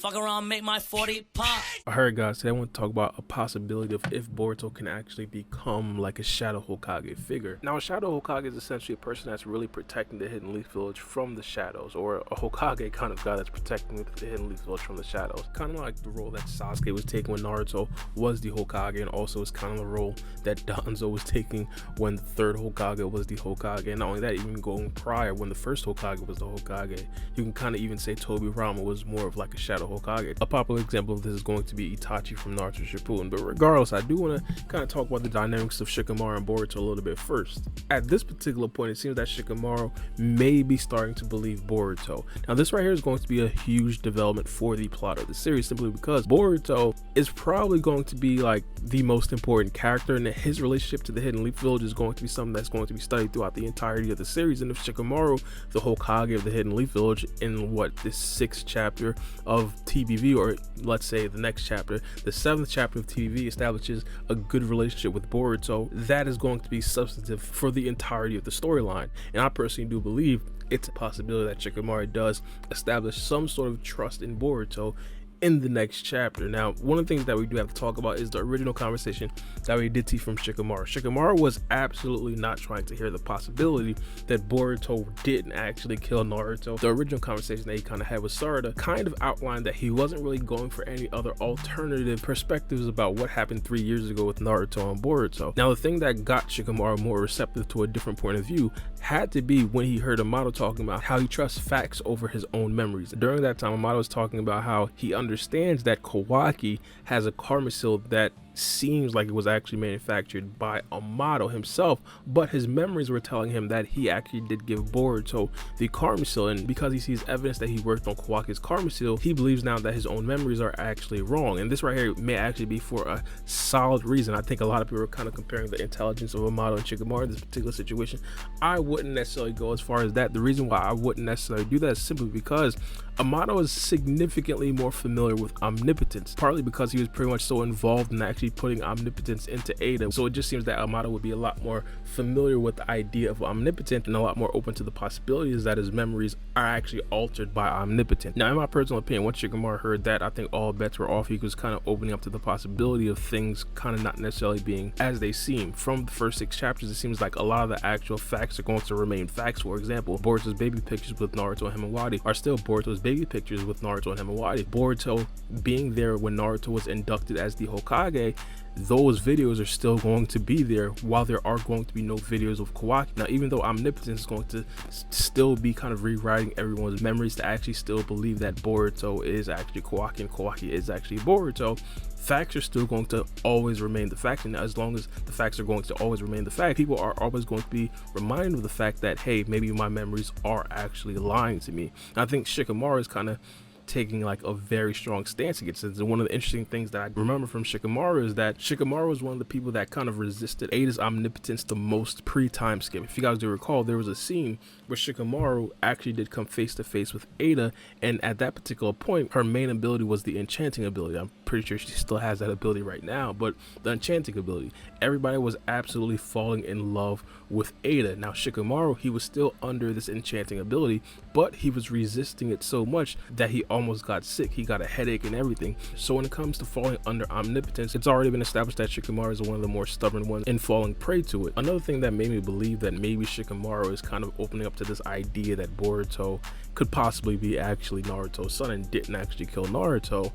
Fuck around, make my 40 pop. Alright guys, today I want to talk about a possibility of if Boruto can actually become like a Shadow Hokage figure. Now a Shadow Hokage is essentially a person that's really protecting the Hidden Leaf Village from the shadows, or a Hokage kind of guy that's protecting the Hidden Leaf Village from the shadows. Kind of like the role that Sasuke was taking when Naruto was the Hokage, and also is kind of the role that Danzo was taking when the third Hokage was the Hokage. And not only that, even going prior when the first Hokage was the Hokage, you can kind of even say Tobirama was more of like a Shadow Hokage. A popular example of this is going to be Itachi from Naruto Shippuden. But regardless, I do want to kind of talk about the dynamics of Shikamaru and Boruto a little bit first. At this particular point, it seems that Shikamaru may be starting to believe Boruto. Now this right here is going to be a huge development for the plot of the series, simply because Boruto is probably going to be like the most important character, and his relationship to the Hidden Leaf Village is going to be something that's going to be studied throughout the entirety of the series. And if Shikamaru, the Hokage of the Hidden Leaf Village, in this 6th chapter of TBV, or let's say the next chapter, the 7th chapter of TBV, establishes a good relationship with Boruto, that is going to be substantive for the entirety of the storyline. And I personally do believe it's a possibility that Shikamaru does establish some sort of trust in Boruto in the next chapter. Now, one of the things that we do have to talk about is the original conversation that we did see from Shikamaru. Shikamaru was absolutely not trying to hear the possibility that Boruto didn't actually kill Naruto. The original conversation that he kind of had with Sarada kind of outlined that he wasn't really going for any other alternative perspectives about what happened 3 years ago with Naruto and Boruto. Now, the thing that got Shikamaru more receptive to a different point of view had to be when he heard Amato talking about how he trusts facts over his own memories. During that time, Amato was talking about how he understands that Kawaki has a karma seal that seems like it was actually manufactured by Amato himself, but his memories were telling him that he actually did give Boruto the karma seal. And because he sees evidence that he worked on Kawaki's karma seal, he believes now that his own memories are actually wrong. And this right here may actually be for a solid reason. I think a lot of people are kind of comparing the intelligence of Amato and Shikamaru in this particular situation. I wouldn't necessarily go as far as that. The reason why I wouldn't necessarily do that is simply because Amato is significantly more familiar with omnipotence, partly because he was pretty much so involved in actually putting omnipotence into Ada. So it just seems that Amato would be a lot more familiar with the idea of omnipotence and a lot more open to the possibilities that his memories are actually altered by omnipotence. Now, in my personal opinion, once Shikamaru heard that, I think all bets were off. He was kind of opening up to the possibility of things kind of not necessarily being as they seem. From the first 6 chapters, it seems like a lot of the actual facts are going to remain facts. For example, Boruto's baby pictures with Naruto and Himawari are still Boruto's baby pictures with Naruto and Himawari. Boruto being there when Naruto was inducted as the Hokage, those videos are still going to be there, while there are going to be no videos of Kawaki. Now, even though omnipotence is going to still be kind of rewriting everyone's memories to actually still believe that Boruto is actually Kawaki and Kawaki is actually Boruto, facts are still going to always remain the fact. And as long as the facts are going to always remain the fact, people are always going to be reminded of the fact that, hey, maybe my memories are actually lying to me. And I think Shikamaru is kind of taking like a very strong stance against it. And one of the interesting things that I remember from Shikamaru is that Shikamaru was one of the people that kind of resisted Ada's omnipotence the most pre-time skip. If you guys do recall, there was a scene where Shikamaru actually did come face to face with Ada, and at that particular point, her main ability was the enchanting ability. I'm pretty sure she still has that ability right now, but the enchanting ability, everybody was absolutely falling in love with Ada. Now Shikamaru, he was still under this enchanting ability, but he was resisting it so much that he almost got sick. He got a headache and everything. So when it comes to falling under omnipotence, it's already been established that Shikamaru is one of the more stubborn ones in falling prey to it. Another thing that made me believe that maybe Shikamaru is kind of opening up to this idea that Boruto could possibly be actually Naruto's son and didn't actually kill Naruto.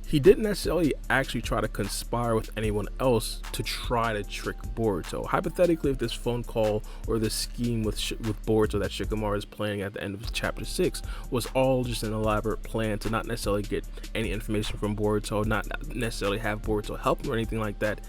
He didn't necessarily actually try to conspire with anyone else to try to trick Boruto. Hypothetically, if this phone call or this scheme with Boruto that Shikamaru is planning at the end of chapter 6 was all just an elaborate plan to not necessarily get any information from Boruto, not necessarily have Boruto help him or anything like that,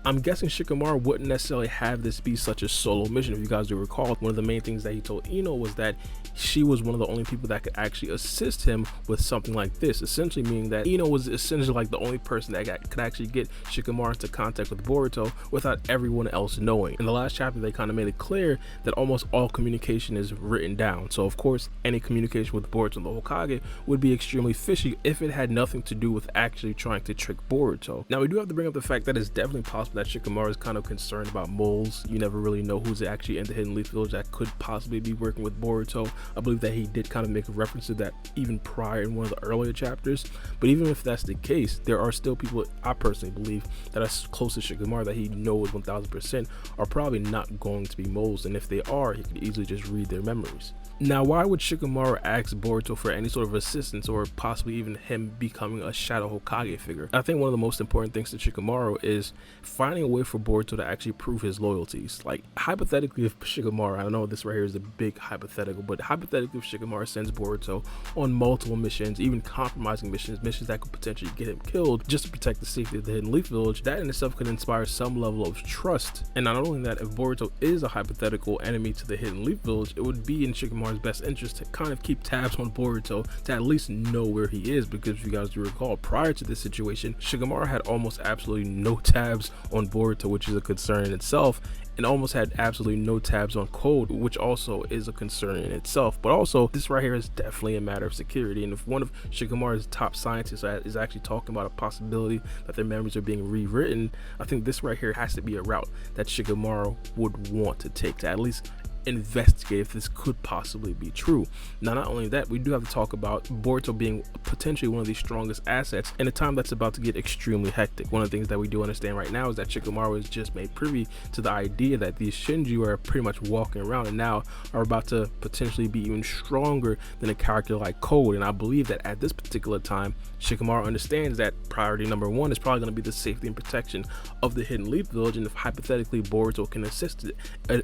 I'm guessing Shikamaru wouldn't necessarily have this be such a solo mission. If you guys do recall, one of the main things that he told Ino was that she was one of the only people that could actually assist him with something like this, essentially meaning that Ino was essentially like the only person that could actually get Shikamaru into contact with Boruto without everyone else knowing. In the last chapter, they kind of made it clear that almost all communication is written down. So of course, any communication with Boruto and the Hokage would be extremely fishy if it had nothing to do with actually trying to trick Boruto. Now we do have to bring up the fact that it's definitely possible that Shikamaru is kind of concerned about moles. You never really know who's actually in the Hidden Leaf Village that could possibly be working with Boruto. I believe that he did kind of make a reference to that even prior in one of the earlier chapters. But even if that's the case, there are still people, I personally believe, that are close to Shikamaru that he knows 1000% are probably not going to be moles, and if they are, he could easily just read their memories. Now, why would Shikamaru ask Boruto for any sort of assistance, or possibly even him becoming a Shadow Hokage figure? I think one of the most important things to Shikamaru is finding a way for Boruto to actually prove his loyalties. Like, hypothetically, if Shikamaru, I know this right here is a big hypothetical, but hypothetically if Shikamaru sends Boruto on multiple missions, even compromising missions that could potentially get him killed just to protect the safety of the Hidden Leaf Village, that in itself could inspire some level of trust. And not only that, if Boruto is a hypothetical enemy to the Hidden Leaf Village, it would be in Shikamaru's best interest to kind of keep tabs on Boruto, to at least know where he is, because if you guys do recall, prior to this situation, Shikamaru had almost absolutely no tabs on Boruto, which is a concern in itself, and almost had absolutely no tabs on Code, which also is a concern in itself. But also, this right here is definitely a matter of security, and if one of Shikamaru's top scientists is actually talking about a possibility that their memories are being rewritten, I think this right here has to be a route that Shikamaru would want to take to at least investigate if this could possibly be true. Now, not only that, we do have to talk about Boruto being potentially one of the strongest assets in a time that's about to get extremely hectic. One of the things that we do understand right now is that Shikamaru has just made privy to the idea that these Shinju are pretty much walking around and now are about to potentially be even stronger than a character like Code. And I believe that at this particular time, Shikamaru understands that priority number one is probably going to be the safety and protection of the Hidden Leaf Village, and if hypothetically Boruto can assist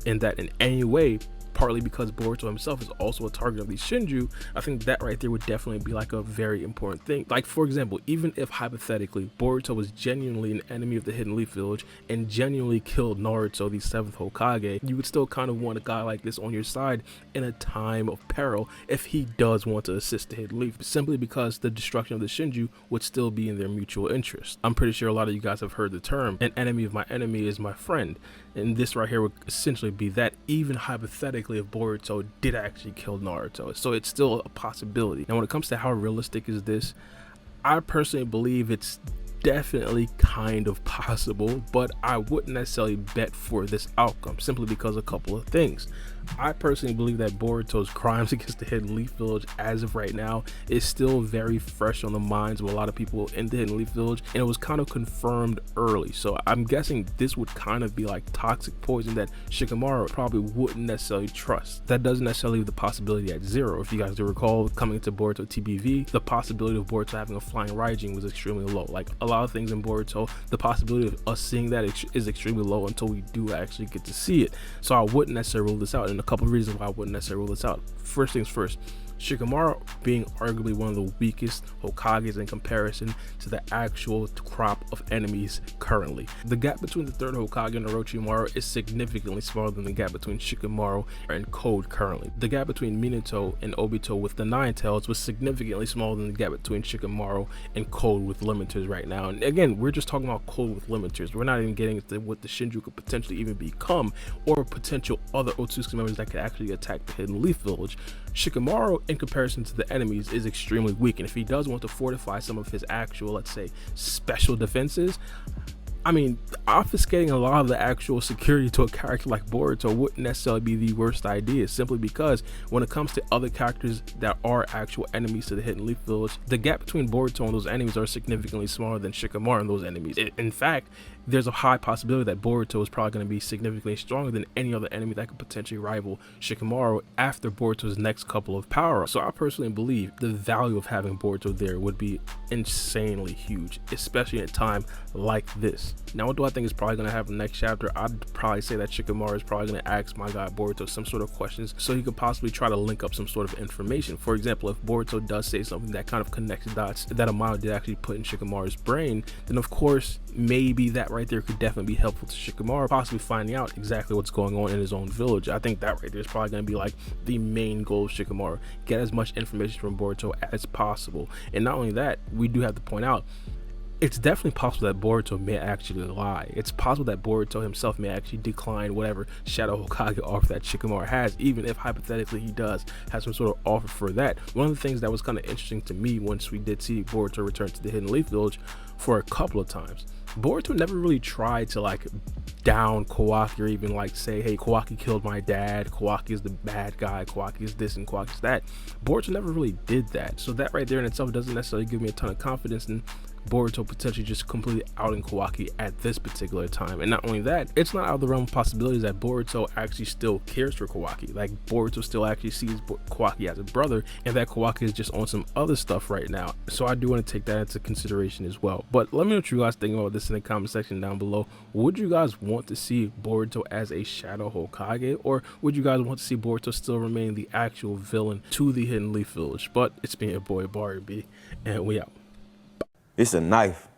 in that in any way, partly because Boruto himself is also a target of these Shinju, I think that right there would definitely be like a very important thing. Like, for example, even if hypothetically Boruto was genuinely an enemy of the Hidden Leaf Village and genuinely killed Naruto, the 7th Hokage, you would still kind of want a guy like this on your side in a time of peril if he does want to assist the Hidden Leaf, simply because the destruction of the Shinju would still be in their mutual interest. I'm pretty sure a lot of you guys have heard the term, an enemy of my enemy is my friend, and this right here would essentially be that, even hypothetically if Boruto did actually kill Naruto. So it's still a possibility. Now, when it comes to how realistic is this, I personally believe it's definitely kind of possible, but I wouldn't necessarily bet for this outcome, simply because a couple of things. I personally believe that Boruto's crimes against the Hidden Leaf Village as of right now is still very fresh on the minds of a lot of people in the Hidden Leaf Village, and it was kind of confirmed early. So I'm guessing this would kind of be like toxic poison that Shikamaru probably wouldn't necessarily trust. That doesn't necessarily leave the possibility at zero. If you guys do recall, coming into Boruto TBV, the possibility of Boruto having a flying Raijin was extremely low. Like a lot of things in Boruto, the possibility of us seeing that is extremely low until we do actually get to see it. So I wouldn't necessarily rule this out, and a couple of reasons why I wouldn't necessarily rule this out. First things first, Shikamaru being arguably one of the weakest Hokages in comparison to the actual crop of enemies currently. The gap between the 3rd Hokage and Orochimaru is significantly smaller than the gap between Shikamaru and Code currently. The gap between Minato and Obito with the Nine Tails was significantly smaller than the gap between Shikamaru and Code with Limiters right now. And again, we're just talking about Code with Limiters. We're not even getting into what the Shinju could potentially even become, or potential other Otsutsuki members that could actually attack the Hidden Leaf Village. Shikamaru, in comparison to the enemies, is extremely weak, and if he does want to fortify some of his actual, let's say, special defenses, I mean, obfuscating a lot of the actual security to a character like Boruto wouldn't necessarily be the worst idea, simply because when it comes to other characters that are actual enemies to the Hidden Leaf Village, the gap between Boruto and those enemies are significantly smaller than Shikamaru and those enemies. In fact, there's a high possibility that Boruto is probably going to be significantly stronger than any other enemy that could potentially rival Shikamaru after Boruto's next couple of power-ups. So I personally believe the value of having Boruto there would be insanely huge, especially in a time like this. Now, what do I think is probably going to happen next chapter? I'd probably say that Shikamaru is probably going to ask my guy Boruto some sort of questions so he could possibly try to link up some sort of information. For example, if Boruto does say something that kind of connects the dots that Amano did actually put in Shikamaru's brain, then of course maybe that right there could definitely be helpful to Shikamaru, possibly finding out exactly what's going on in his own village. I think that right there is probably going to be like the main goal of Shikamaru: get as much information from Boruto as possible. And not only that, we do have to point out, it's definitely possible that Boruto may actually lie. It's possible that Boruto himself may actually decline whatever Shadow Hokage offer that Shikamaru has, even if hypothetically he does have some sort of offer for that. One of the things that was kind of interesting to me once we did see Boruto return to the Hidden Leaf Village for a couple of times, Boruto never really tried to like down Kawaki or even like say, hey, Kawaki killed my dad, Kawaki is the bad guy, Kawaki is this and Kawaki is that. Boruto never really did that. So that right there in itself doesn't necessarily give me a ton of confidence in Boruto potentially just completely outing Kawaki at this particular time. And not only that, it's not out of the realm of possibilities that Boruto actually still cares for Kawaki. Like Boruto still actually sees Kawaki as a brother, and that Kawaki is just on some other stuff right now. So I do want to take that into consideration as well. But let me know what you guys think about this in the comment section down below. Would you guys want to see Boruto as a Shadow Hokage, or would you guys want to see Boruto still remain the actual villain to the Hidden Leaf Village? But it's been your boy Barry B, and we out. It's a knife.